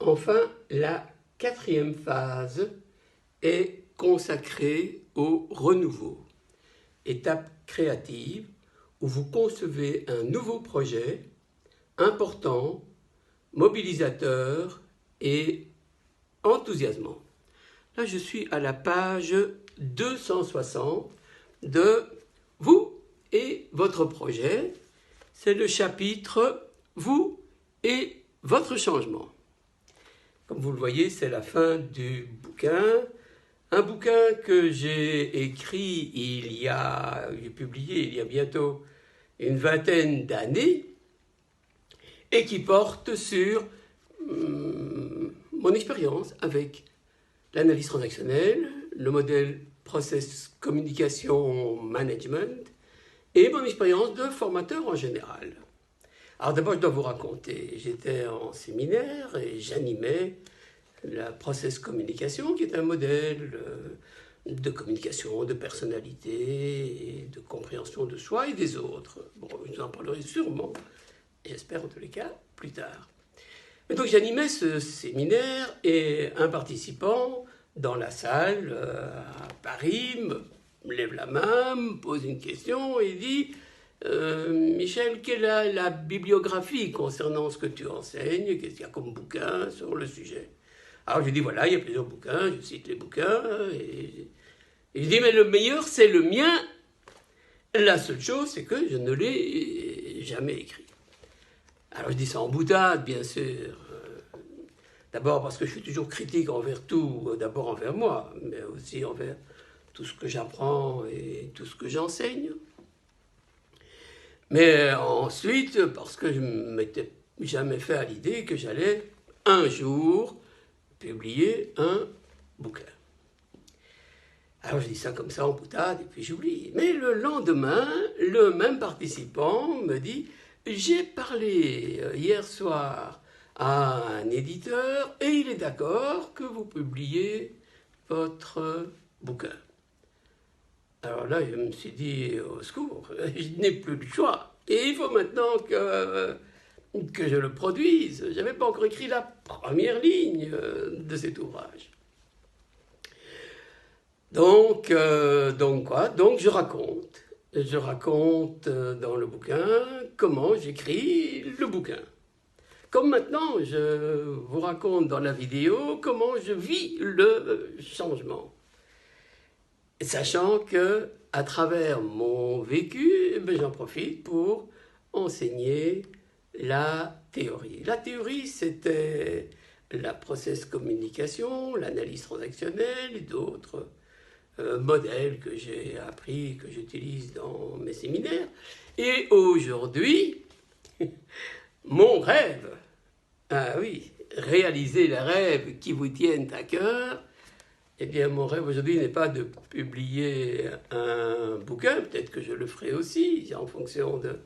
Enfin, la quatrième phase est consacrée au renouveau. Étape créative où vous concevez un nouveau projet important, mobilisateur et enthousiasmant. Là, je suis à la page 260 de Vous et votre projet. C'est le chapitre Vous et votre changement. Comme vous le voyez, c'est la fin du bouquin. Un bouquin que j'ai écrit j'ai publié il y a bientôt une vingtaine d'années et qui porte sur mon expérience avec l'analyse transactionnelle, le modèle Process Communication Management et mon expérience de formateur en général. Alors d'abord, je dois vous raconter, j'étais en séminaire et j'animais la Process Communication, qui est un modèle de communication, de personnalité, et de compréhension de soi et des autres. Bon, je vous en parlerai sûrement, j'espère en tous les cas, plus tard. Mais donc j'animais ce séminaire et un participant dans la salle à Paris me lève la main, me pose une question et dit Michel, quelle est la bibliographie concernant ce que tu enseignes? Qu'est-ce qu'il y a comme bouquin sur le sujet? Alors je dis voilà, il y a plusieurs bouquins, je cite les bouquins, et je dis mais le meilleur c'est le mien. La seule chose c'est que je ne l'ai jamais écrit. Alors je dis ça en boutade, bien sûr. D'abord parce que je suis toujours critique envers tout, d'abord envers moi, mais aussi envers tout ce que j'apprends et tout ce que j'enseigne. Mais ensuite, parce que je ne m'étais jamais fait à l'idée que j'allais un jour publier un bouquin. Alors je dis ça comme ça en boutade et puis j'oublie. Mais le lendemain, le même participant me dit « J'ai parlé hier soir à un éditeur et il est d'accord que vous publiez votre bouquin. » Alors là, je me suis dit, au secours, je n'ai plus le choix. Et il faut maintenant que je le produise. Je n'avais pas encore écrit la première ligne de cet ouvrage. Donc je raconte. Je raconte dans le bouquin comment j'écris le bouquin. Comme maintenant, je vous raconte dans la vidéo comment je vis le changement. Sachant que, à travers mon vécu, j'en profite pour enseigner la théorie. La théorie, c'était la process communication, l'analyse transactionnelle et d'autres modèles que j'ai appris, que j'utilise dans mes séminaires. Et aujourd'hui, mon rêve, ah oui, réaliser les rêves qui vous tiennent à cœur, eh bien, mon rêve aujourd'hui n'est pas de publier un bouquin, peut-être que je le ferai aussi, en fonction de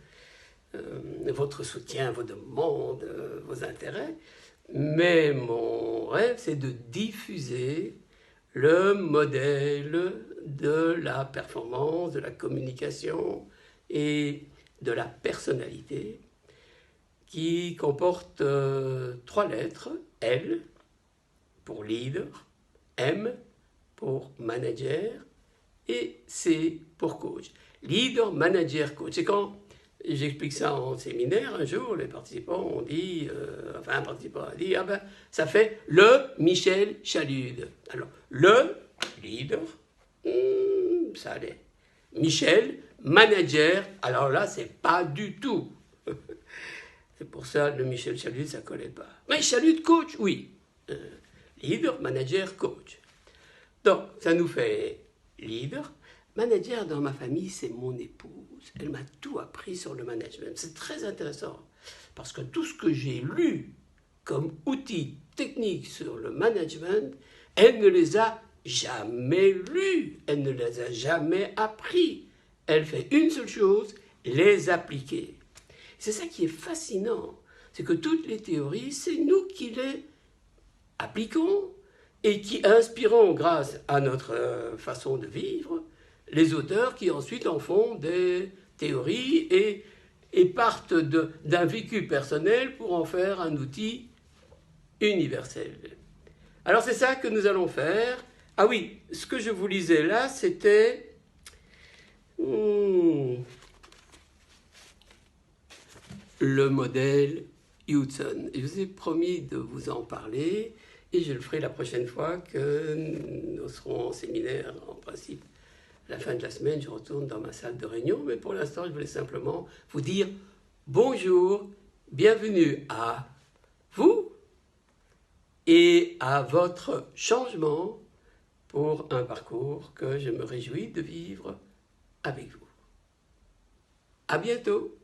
votre soutien, vos demandes, vos intérêts, mais mon rêve, c'est de diffuser le modèle de la performance, de la communication et de la personnalité qui comporte 3 lettres, L pour leader, M pour manager et C pour coach. Leader, manager, coach. C'est quand j'explique ça en séminaire, un jour, les participants ont dit, un participant a dit, ah ben, ça fait le Michel Chalud. Alors, le leader, ça allait. Michel, manager, alors là, c'est pas du tout. C'est pour ça, le Michel Chalud, ça collait pas. Mais Chalud, coach, oui. Leader, manager, coach. Donc, ça nous fait leader. Manager dans ma famille, c'est mon épouse. Elle m'a tout appris sur le management. C'est très intéressant parce que tout ce que j'ai lu comme outils techniques sur le management, elle ne les a jamais lus. Elle ne les a jamais appris. Elle fait une seule chose, les appliquer. C'est ça qui est fascinant. C'est que toutes les théories, c'est nous qui les appliquons et qui inspirons grâce à notre façon de vivre les auteurs qui ensuite en font des théories et partent d'un vécu personnel pour en faire un outil universelle. Alors c'est ça que nous allons faire. Ah oui, ce que je vous lisais là, c'était le modèle Hudson. Je vous ai promis de vous en parler et je le ferai la prochaine fois que nous serons en séminaire, en principe. À la fin de la semaine, je retourne dans ma salle de réunion, mais pour l'instant, je voulais simplement vous dire bonjour, bienvenue à vous et à votre changement pour un parcours que je me réjouis de vivre avec vous. À bientôt!